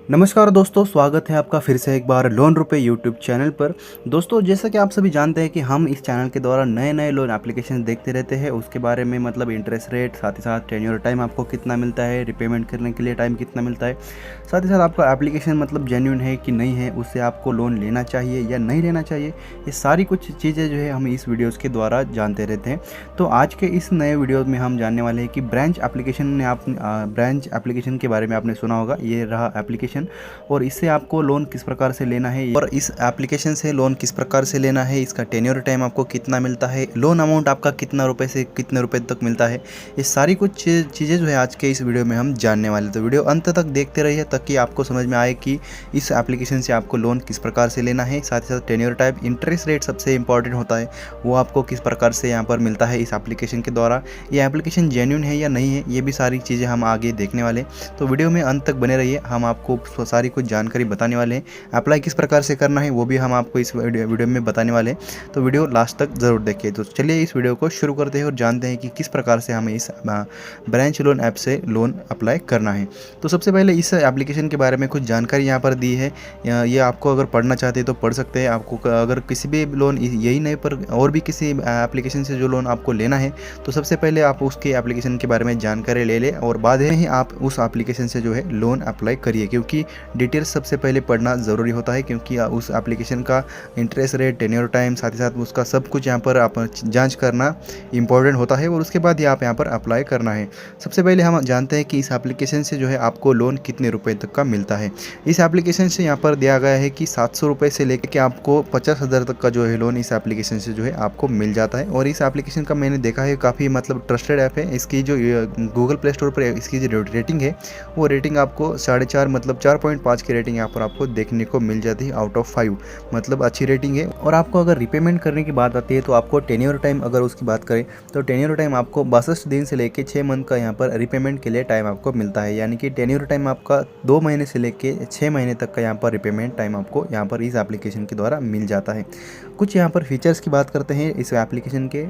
नमस्कार दोस्तों, स्वागत है आपका फिर से एक बार लोन रुपए यूट्यूब चैनल पर। दोस्तों, जैसा कि आप सभी जानते हैं कि हम इस चैनल के द्वारा नए नए लोन एप्लीकेशन देखते रहते हैं। उसके बारे में मतलब इंटरेस्ट रेट, साथ ही साथ टेन्योर टाइम आपको कितना मिलता है, रिपेमेंट करने के लिए टाइम कितना मिलता है, साथ ही साथ आपका एप्लीकेशन मतलब जेन्युइन है कि नहीं है, उससे आपको लोन लेना चाहिए या नहीं लेना चाहिए, ये सारी कुछ चीज़ें जो है हम इस वीडियोज़ के द्वारा जानते रहते हैं। तो आज के इस नए वीडियो में हम जानने वाले हैं कि ब्रांच एप्लीकेशन के बारे में आपने सुना होगा। ये रहा एप्लीकेशन, और इससे आपको लोन किस प्रकार से लेना है और इस एप्लीकेशन से लोन किस प्रकार से लेना है, इसका टेन्योर टाइम आपको कितना मिलता है, लोन अमाउंट आपका कितना रुपए से कितने रुपए तक मिलता है, ये सारी कुछ चीज़ें जो है आज के इस वीडियो में हम जानने वाले। तो वीडियो अंत तक देखते रहिए ताकि आपको समझ में आए कि इस एप्लीकेशन से आपको लोन किस प्रकार से लेना है। साथ ही साथ टेन्योर टाइम, इंटरेस्ट रेट सबसे इंपॉर्टेंट होता है, वो आपको किस प्रकार से यहाँ पर मिलता है इस एप्लीकेशन के द्वारा, ये एप्लीकेशन जेन्युइन है या नहीं है, ये भी सारी चीज़ें हम आगे देखने वाले। तो वीडियो में अंत तक बने रहिए, हम आपको सारी कुछ जानकारी बताने वाले हैं। अप्लाई किस प्रकार से करना है वो भी हम आपको इस वीडियो में बताने वाले हैं, तो वीडियो लास्ट तक ज़रूर देखिए। तो चलिए इस वीडियो को शुरू करते हैं और जानते हैं कि किस प्रकार से हमें इस ब्रांच लोन ऐप से लोन अप्लाई करना है। तो सबसे पहले इस एप्लीकेशन के बारे में कुछ जानकारी यहाँ पर दी है, ये आपको अगर पढ़ना चाहते हैं तो पढ़ सकते हैं। आपको अगर किसी भी लोन, यही नहीं पर और भी किसी एप्लीकेशन से जो लोन आपको लेना है, तो सबसे पहले आप उसके एप्लीकेशन के बारे में जानकारी ले लें और बाद में ही आप उस एप्लीकेशन से जो है लोन अप्लाई करिए, क्योंकि डिटेल्स सबसे पहले पढ़ना ज़रूरी होता है, क्योंकि उस एप्लीकेशन का इंटरेस्ट रेट, टेन्योर टाइम, साथ ही साथ उसका सब कुछ यहाँ पर आप जांच करना इंपॉर्टेंट होता है और उसके बाद ही आप यहाँ पर अप्लाई करना है। सबसे पहले हम जानते हैं कि इस एप्लीकेशन से जो है आपको लोन कितने रुपए तक का मिलता है। इस एप्लीकेशन से यहाँ पर दिया गया है कि 700 रुपये से लेकर के आपको 50,000 तक का जो है लोन इस एप्लीकेशन से जो है आपको मिल जाता है। और इस एप्लीकेशन का मैंने देखा है काफ़ी मतलब ट्रस्टेड ऐप है। इसकी जो गूगल प्ले स्टोर पर इसकी जो रेटिंग है, वो रेटिंग आपको 4.5 मतलब 4.5 की रेटिंग यहाँ पर आपको देखने को मिल जाती है आउट ऑफ 5, मतलब अच्छी रेटिंग है। और आपको अगर रिपेमेंट करने की बात आती है तो आपको टेन्योर टाइम, अगर उसकी बात करें तो टेन्योर टाइम आपको 62 दिन से लेकर 6 मंथ का यहाँ पर रिपेमेंट के लिए टाइम आपको मिलता है। यानी कि टेन्योर टाइम आपका 2 महीने से लेकर 6 महीने तक का यहाँ पर रिपेमेंट टाइम आपको यहाँ पर इस एप्लीकेशन के द्वारा मिल जाता है। कुछ यहाँ पर फीचर्स की बात करते हैं इस एप्लीकेशन के।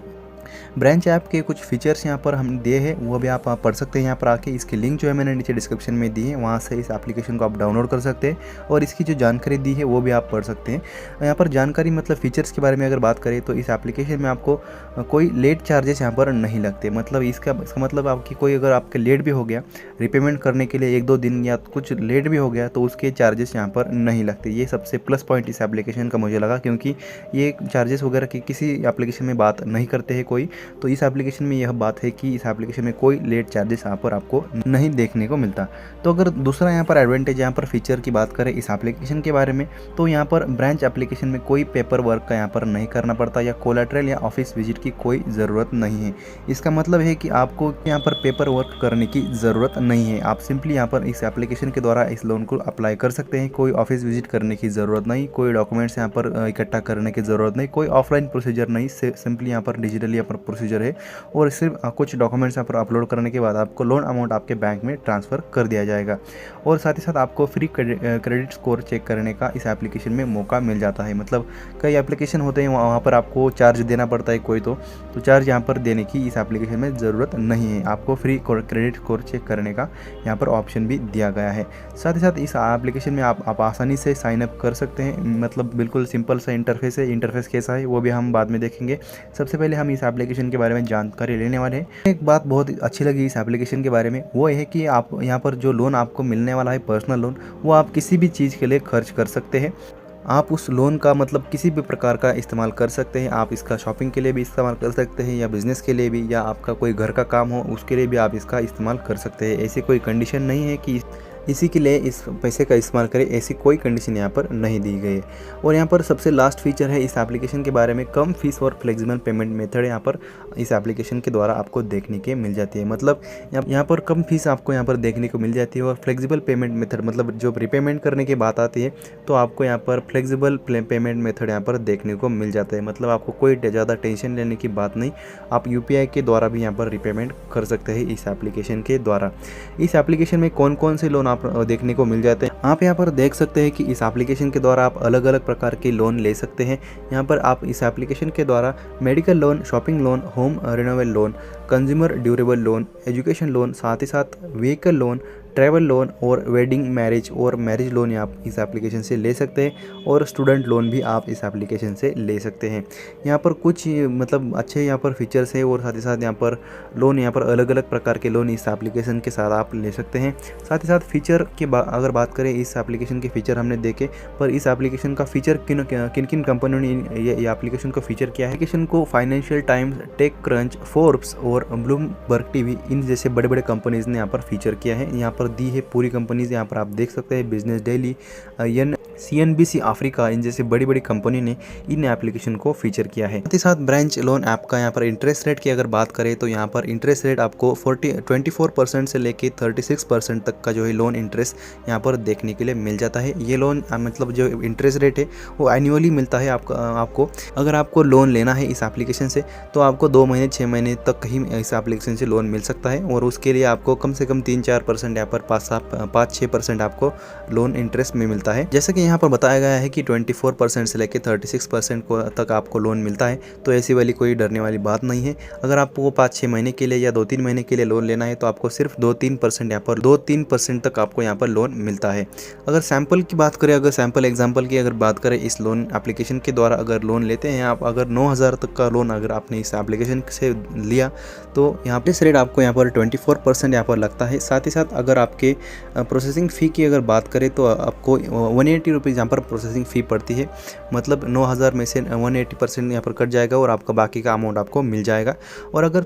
ब्रांच ऐप के कुछ फीचर्स यहाँ पर हम दिए हैं, वो भी आप पढ़ सकते हैं यहाँ पर आके। इसकी लिंक जो है मैंने नीचे डिस्क्रिप्शन में दी है, वहाँ से इस एप्लीकेशन को आप डाउनलोड कर सकते हैं और इसकी जो जानकारी दी है वो भी आप पढ़ सकते हैं। यहाँ पर जानकारी मतलब फीचर्स के बारे में अगर बात करें तो इस एप्लीकेशन में आपको कोई लेट चार्जेस यहाँ पर नहीं लगते। मतलब इसका मतलब आपकी कोई अगर आपके लेट भी हो गया रिपेमेंट करने के लिए, 1-2 दिन या कुछ लेट भी हो गया, तो उसके चार्जेस यहाँ पर नहीं लगते। ये सबसे प्लस पॉइंट इस एप्लीकेशन का मुझे लगा, क्योंकि ये चार्जेस वगैरह की किसी एप्लीकेशन में बात नहीं करते हैं कोई। तो इस एप्लीकेशन में यह बात है कि इस एप्लीकेशन में कोई लेट चार्जेस यहाँ पर आपको नहीं देखने को मिलता। तो अगर दूसरा यहाँ पर एडवांटेज, यहाँ पर फीचर की बात करें इस एप्लीकेशन के बारे में, तो यहाँ पर ब्रांच एप्लीकेशन में कोई पेपर वर्क का यहाँ पर नहीं करना पड़ता या कोलैटरल या ऑफिस विजिट की कोई ज़रूरत नहीं है। इसका मतलब है कि आपको यहाँ पर पेपर वर्क करने की ज़रूरत नहीं है। आप सिंपली यहाँ पर इस एप्लीकेशन के द्वारा इस लोन को अप्लाई कर सकते हैं। कोई ऑफिस विजिट करने की ज़रूरत नहीं, कोई डॉक्यूमेंट्स यहाँ पर इकट्ठा करने की ज़रूरत नहीं, कोई ऑफलाइन प्रोसीजर नहीं, सिंपली यहाँ पर डिजिटली यहाँ पर प्रोसीजर है और सिर्फ कुछ डॉक्यूमेंट्स यहाँ पर अपलोड करने के बाद आपको लोन अमाउंट आपके बैंक में ट्रांसफ़र कर दिया जाएगा। और साथ ही साथ आपको फ्री क्रेडिट स्कोर चेक करने का इस एप्लीकेशन में मौका मिल जाता है। मतलब कई एप्लीकेशन होते हैं वहाँ पर आपको चार्ज देना पड़ता है कोई, तो चार्ज यहाँ पर देने की इस एप्लीकेशन में ज़रूरत नहीं है। आपको फ्री क्रेडिट स्कोर चेक करने का यहाँ पर ऑप्शन भी दिया गया है। साथ ही साथ इस एप्लीकेशन में आप आसानी से साइन अप कर सकते हैं। मतलब बिल्कुल सिंपल सा इंटरफेस है। इंटरफेस कैसा है वो भी हम बाद में देखेंगे। सबसे पहले हम इस एप्लीकेशन के बारे में जानकारी लेने वाले हैं। एक बात बहुत अच्छी लगी इस एप्लीकेशन के बारे में, वो है कि आप यहाँ पर जो लोन आपको मिलने वाला है पर्सनल लोन, वो आप किसी भी चीज़ के लिए खर्च कर सकते हैं। आप उस लोन का मतलब किसी भी प्रकार का इस्तेमाल कर सकते हैं। आप इसका शॉपिंग के लिए भी इस्तेमाल कर सकते हैं या बिज़नेस के लिए भी, या आपका कोई घर का काम हो उसके लिए भी आप इसका इस्तेमाल कर सकते हैं। ऐसी कोई कंडीशन नहीं है कि इसी के लिए इस पैसे का इस्तेमाल करें, ऐसी कोई कंडीशन यहाँ पर नहीं दी गई है। और यहाँ पर सबसे लास्ट फीचर है इस एप्लीकेशन के बारे में, कम फीस और फ्लेक्सिबल पेमेंट मेथड यहाँ पर इस एप्लीकेशन के द्वारा आपको देखने के मिल जाती है। मतलब यहाँ पर कम फीस आपको यहाँ पर देखने को मिल जाती है और फ्लेक्सिबल पेमेंट मेथड, मतलब जो रिपेमेंट करने की बात आती है तो आपको यहाँ पर फ्लेक्सिबल पेमेंट मेथड यहाँ पर देखने को मिल जाता है। मतलब आपको कोई ज़्यादा टेंशन लेने की बात नहीं, आप UPI के द्वारा भी यहाँ पर रिपेमेंट कर सकते हैं इस एप्लीकेशन के द्वारा। इस एप्लीकेशन में कौन कौन से लोन देखने को मिल जाते हैं आप यहाँ पर देख सकते हैं कि इस एप्लीकेशन के द्वारा आप अलग अलग प्रकार के लोन ले सकते हैं। यहाँ पर आप इस एप्लीकेशन के द्वारा medical loan, shopping loan, home renewal loan, consumer durable loan, education loan, साथ ही साथ व्हीकल लोन, ट्रैवल लोन और वेडिंग मैरिज और मैरिज लोन आप इस एप्लीकेशन से ले सकते हैं और स्टूडेंट लोन भी आप इस एप्लीकेशन से ले सकते हैं। यहाँ पर कुछ मतलब अच्छे यहाँ पर फीचर्स है और साथ ही साथ यहाँ पर लोन यहाँ पर अलग अलग प्रकार के लोन इस एप्लीकेशन के साथ आप ले सकते हैं। साथ ही साथ फीचर की अगर बात करें इस एप्लीकेशन के फीचर हमने देखे, पर इस एप्लीकेशन का फीचर किन किन कंपनियों ने ये एप्लीकेशन को फीचर किया है। एप्लीकेशन को Financial Times, Tech Crunch, Forbes और ब्लूमबर्ग टीवी इन जैसे बड़े बड़े कंपनीज ने यहाँ पर फीचर किया है। यहाँ पर दी है पूरी कंपनीज, यहाँ पर आप देख सकते हैं बिजनेस डेली, CNBC अफ्रीका, इन जैसे बड़ी बड़ी कंपनी ने इन एप्लीकेशन को फीचर किया है। साथ ही साथ ब्रांच लोन ऐप का यहाँ पर इंटरेस्ट रेट की अगर बात करें तो यहाँ पर इंटरेस्ट रेट आपको 24% से लेके 36% तक का जो है लोन इंटरेस्ट यहाँ पर देखने के लिए मिल जाता है। ये लोन मतलब जो इंटरेस्ट रेट है वो एनुअली मिलता है आपको। अगर आपको लोन लेना है इस एप्लीकेशन से तो आपको 2 महीने 6 महीने तक ही इस एप्लीकेशन से लोन मिल सकता है और उसके लिए आपको कम से कम 3-4% यहाँ पर 5-6% आपको लोन इंटरेस्ट में मिलता है। जैसे कि यहाँ पर बताया गया है कि 24% से लेकर 36% तक आपको लोन मिलता है, तो ऐसी वाली कोई डरने वाली बात नहीं है। अगर आपको 5-6 महीने के लिए या 2-3 महीने के लिए लोन लेना है तो आपको सिर्फ 2-3% यहाँ पर 2-3% तक आपको यहाँ पर लोन मिलता है। अगर सैंपल की बात करें, अगर सैंपल एग्जाम्पल की अगर बात करें, इस लोन एप्लीकेशन के द्वारा अगर लोन लेते हैं आप, अगर 9,000 तक का लोन अगर आपने इस एप्लीकेशन से लिया तो यहाँ पे रेट आपको यहाँ पर 24% यहाँ पर लगता है। साथ ही साथ अगर आपके प्रोसेसिंग फ़ी की अगर बात करें तो आपको 180 रुपीज़ यहाँ पर प्रोसेसिंग फ़ी पड़ती है। मतलब 9,000 में से 180% यहाँ पर कट जाएगा और आपका बाकी का अमाउंट आपको मिल जाएगा। और अगर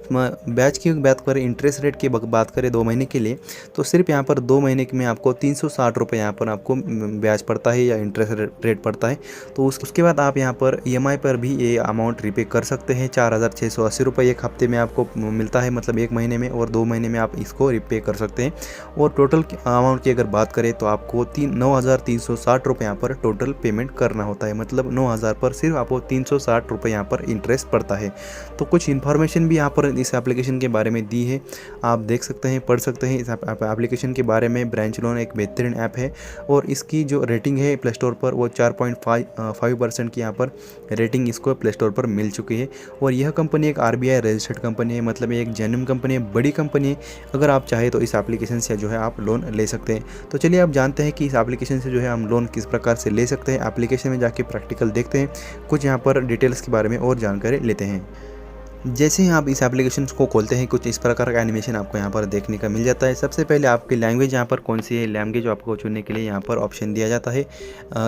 ब्याज की बात करें, इंटरेस्ट रेट की बात करें 2 महीने के लिए, तो सिर्फ यहाँ पर 2 महीने में आपको 360 रुपये यहाँ पर आपको ब्याज पड़ता है या इंटरेस्ट रेट पड़ता है। तो उसके बाद आप यहाँ पर EMI पर भी ये अमाउंट रिपे कर सकते हैं। 4,680 रुपये एक हफ्ते में आपको मिलता है, मतलब 1 महीने में, और 2 महीने में आप इसको रिपे कर सकते हैं। और टोटल अमाउंट की अगर बात करें तो आपको 9,360 रुपये यहाँ पर टोटल पेमेंट करना होता है। मतलब 9,000 पर सिर्फ आपको 360 रुपये यहाँ पर इंटरेस्ट पड़ता है। तो कुछ इन्फॉर्मेशन भी यहाँ पर इस एप्लीकेशन के बारे में दी है, आप देख सकते हैं, पढ़ सकते हैं इस एप्लीकेशन के बारे में। ब्रांच लोन एक बेहतरीन ऐप है और इसकी जो रेटिंग है प्ले स्टोर पर वो 4.5% की यहाँ पर रेटिंग इसको प्ले स्टोर पर मिल चुकी है। और यह कंपनी एक RBI रजिस्टर्ड कंपनी है, मतलब एक जेन्युइन कंपनी है, बड़ी कंपनी है। अगर आप चाहे तो इस एप्लीकेशन से जो है आप लोन ले सकते हैं। तो चलिए आप जानते हैं कि इस एप्लीकेशन से जो है हम लोन किस प्रकार से ले सकते हैं। एप्लीकेशन में जाके प्रैक्टिकल देखते हैं, कुछ यहाँ पर डिटेल्स के बारे में और जानकारी लेते हैं। जैसे ही आप इस एप्लीकेशन को खोलते हैं, कुछ इस प्रकार का एनिमेशन आपको यहाँ पर देखने का मिल जाता है। सबसे पहले आपकी लैंग्वेज यहाँ पर कौन सी है, लैंग्वेज आपको चुनने के लिए यहाँ पर ऑप्शन दिया जाता है।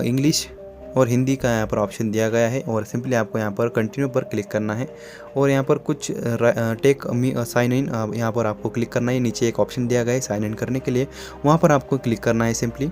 इंग्लिश और हिंदी का यहाँ पर ऑप्शन दिया गया है और सिंपली आपको यहाँ पर कंटिन्यू पर क्लिक करना है। और यहाँ पर कुछ टेक साइन इन यहाँ पर आपको क्लिक करना है। नीचे एक ऑप्शन दिया गया है साइन इन करने के लिए, वहाँ पर आपको क्लिक करना है सिंपली।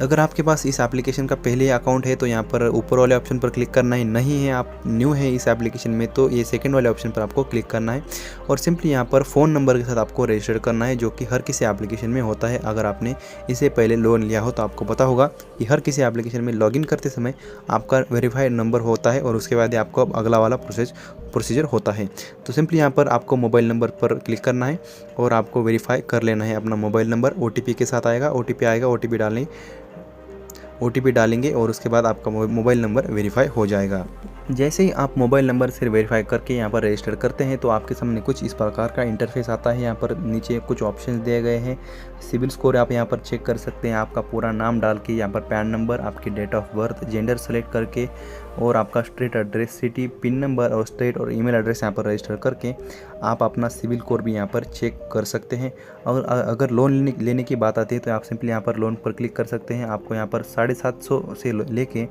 अगर आपके पास इस एप्लीकेशन का पहले अकाउंट है तो यहाँ पर ऊपर वाले ऑप्शन पर क्लिक करना है। नहीं है, आप न्यू है इस एप्लीकेशन में, तो ये सेकंड वाले ऑप्शन पर आपको क्लिक करना है और सिंपली यहाँ पर फ़ोन नंबर के साथ आपको रजिस्टर करना है, जो कि हर किसी एप्लीकेशन में होता है। अगर आपने इसे पहले लोन लिया हो तो आपको पता होगा कि हर किसी एप्लीकेशन में लॉगिन करते समय आपका वेरीफाइड नंबर होता है और उसके बाद आपको अगला वाला प्रोसीजर होता है। तो सिंपली यहाँ पर आपको मोबाइल नंबर पर क्लिक करना है और आपको वेरीफाई कर लेना है अपना मोबाइल नंबर। OTP के साथ आएगा, OTP आएगा, OTP डालेंगे और उसके बाद आपका मोबाइल नंबर वेरीफाई हो जाएगा। जैसे ही आप मोबाइल नंबर से वेरीफाई करके यहाँ पर रजिस्टर करते हैं तो आपके सामने कुछ इस प्रकार का इंटरफेस आता है। यहाँ पर नीचे कुछ ऑप्शंस दिए गए हैं। सिविल स्कोर आप यहाँ पर चेक कर सकते हैं, आपका पूरा नाम डाल के, यहाँ पर पैन नंबर, आपकी date of birth, gender select करके और आपका street address, city, pin number और स्टेट और ईमेल एड्रेस यहाँ पर रजिस्टर करके आप अपना सिविल स्कोर भी यहाँ पर चेक कर सकते हैं। और अगर लोन लेने की बात आती है तो आप सिंपली यहाँ पर लोन पर क्लिक कर सकते हैं। आपको यहाँ पर 750 से लेके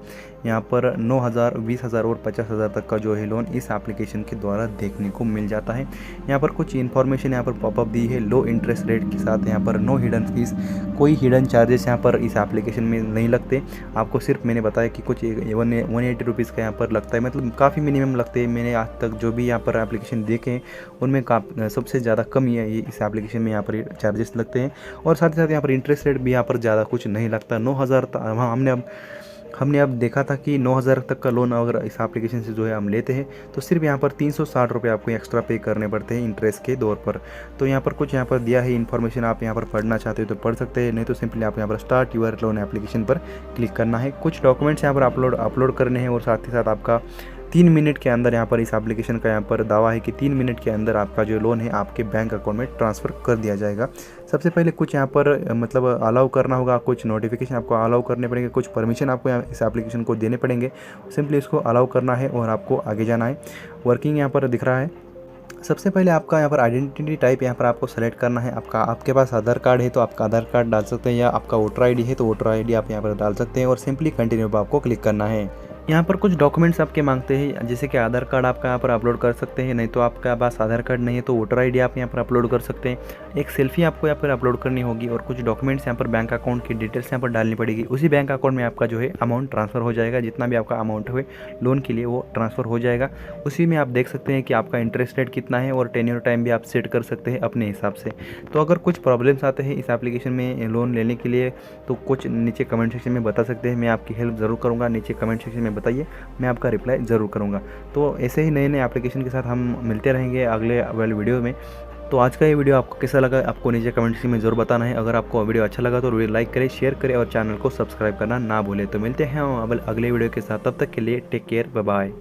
यहाँ पर 9,000, 20,000 और 50,000 तक का जो है लोन इस एप्लीकेशन के द्वारा देखने को मिल जाता है। यहाँ पर कुछ इन्फॉर्मेशन यहाँ पर पॉपअप दी है। लो इंटरेस्ट रेट के साथ यहाँ पर नो हिडन फीस, कोई हिडन चार्जेस यहाँ पर इस एप्लीकेशन में नहीं लगते। आपको सिर्फ मैंने बताया कि कुछ 180 रुपीज़ का यहाँ पर लगता है, मतलब काफ़ी मिनिमम लगते हैं। मैंने आज तक जो भी यहाँ पर एप्लीकेशन देखे हैं उनमें सबसे ज़्यादा कम ही है इस एप्लीकेशन में यहाँ पर चार्जेस लगते हैं। और साथ ही साथ यहाँ पर इंटरेस्ट रेट भी यहाँ पर ज़्यादा कुछ नहीं लगता। 9,000 हमने अब देखा था कि 9,000 तक का लोन अगर इस एप्लीकेशन से जो है हम लेते हैं तो सिर्फ यहाँ पर 360 रुपये आपको एक्स्ट्रा पे करने पड़ते हैं इंटरेस्ट के दौर पर। तो यहाँ पर कुछ यहाँ पर दिया है इन्फॉर्मेशन, आप यहाँ पर पढ़ना चाहते हो तो पढ़ सकते हैं, नहीं तो सिंपली आप यहाँ पर स्टार्ट यूर लोन एप्लीकेशन पर क्लिक करना है। कुछ डॉक्यूमेंट्स यहाँ पर अपलोड करने हैं और साथ ही साथ आपका 3 मिनट के अंदर यहाँ पर इस एप्लीकेशन का यहाँ पर दावा है कि 3 मिनट के अंदर आपका जो लोन है आपके बैंक अकाउंट में ट्रांसफ़र कर दिया जाएगा। सबसे पहले कुछ यहाँ पर मतलब अलाउ करना होगा, कुछ नोटिफिकेशन आपको अलाउ करने पड़ेंगे, कुछ परमिशन आपको यहाँ इस एप्लीकेशन को देने पड़ेंगे। सिंपली इसको अलाउ करना है और आपको आगे जाना है। वर्किंग यहाँ पर दिख रहा है। सबसे पहले आपका यहाँ पर आइडेंटिटी टाइप यहाँ पर आपको सेलेक्ट करना है। आपके पास आधार कार्ड है तो आपका आधार कार्ड डाल सकते हैं, या आपका वोटर आईडी है तो वोटर आईडी आप यहाँ पर डाल सकते हैं और सिंपली कंटिन्यू पर आपको क्लिक करना है। यहाँ पर कुछ डॉक्यूमेंट्स आपके मांगते हैं, जैसे कि आधार कार्ड आपका यहाँ पर अपलोड कर सकते हैं, नहीं तो आपका पास आधार कार्ड नहीं है तो वोटर आईडी आप यहाँ पर अपलोड कर सकते हैं। एक सेल्फी आपको यहाँ पर अपलोड करनी होगी और कुछ डॉक्यूमेंट्स यहाँ पर बैंक अकाउंट की डिटेल्स यहाँ पर डालनी पड़ेगी। उसी बैंक अकाउंट में आपका जो है अमाउंट ट्रांसफ़र हो जाएगा, जितना भी आपका अमाउंट है लोन के लिए वो ट्रांसफ़र हो जाएगा। उसी में आप देख सकते हैं कि आपका इंटरेस्ट रेट कितना है और टेन्योर टाइम भी आप सेट कर सकते हैं अपने हिसाब से। तो अगर कुछ प्रॉब्लम्स आते हैं इस एप्लीकेशन में लोन लेने के लिए तो कुछ नीचे कमेंट सेक्शन में बता सकते हैं, मैं आपकी हेल्प ज़रूर करूँगा। नीचे कमेंट सेक्शन में बताइए, मैं आपका रिप्लाई ज़रूर करूँगा। तो ऐसे ही नए नए एप्लीकेशन के साथ हम मिलते रहेंगे अगले वाले वीडियो में। तो आज का ये वीडियो आपको कैसा लगा आपको नीचे कमेंट सेक्शन में ज़रूर बताना है। अगर आपको वीडियो अच्छा लगा तो वीडियो लाइक करें, शेयर करें और चैनल को सब्सक्राइब करना ना भूलें। तो मिलते हैं अगले वीडियो के साथ, तब तक के लिए टेक केयर, बाय बाय।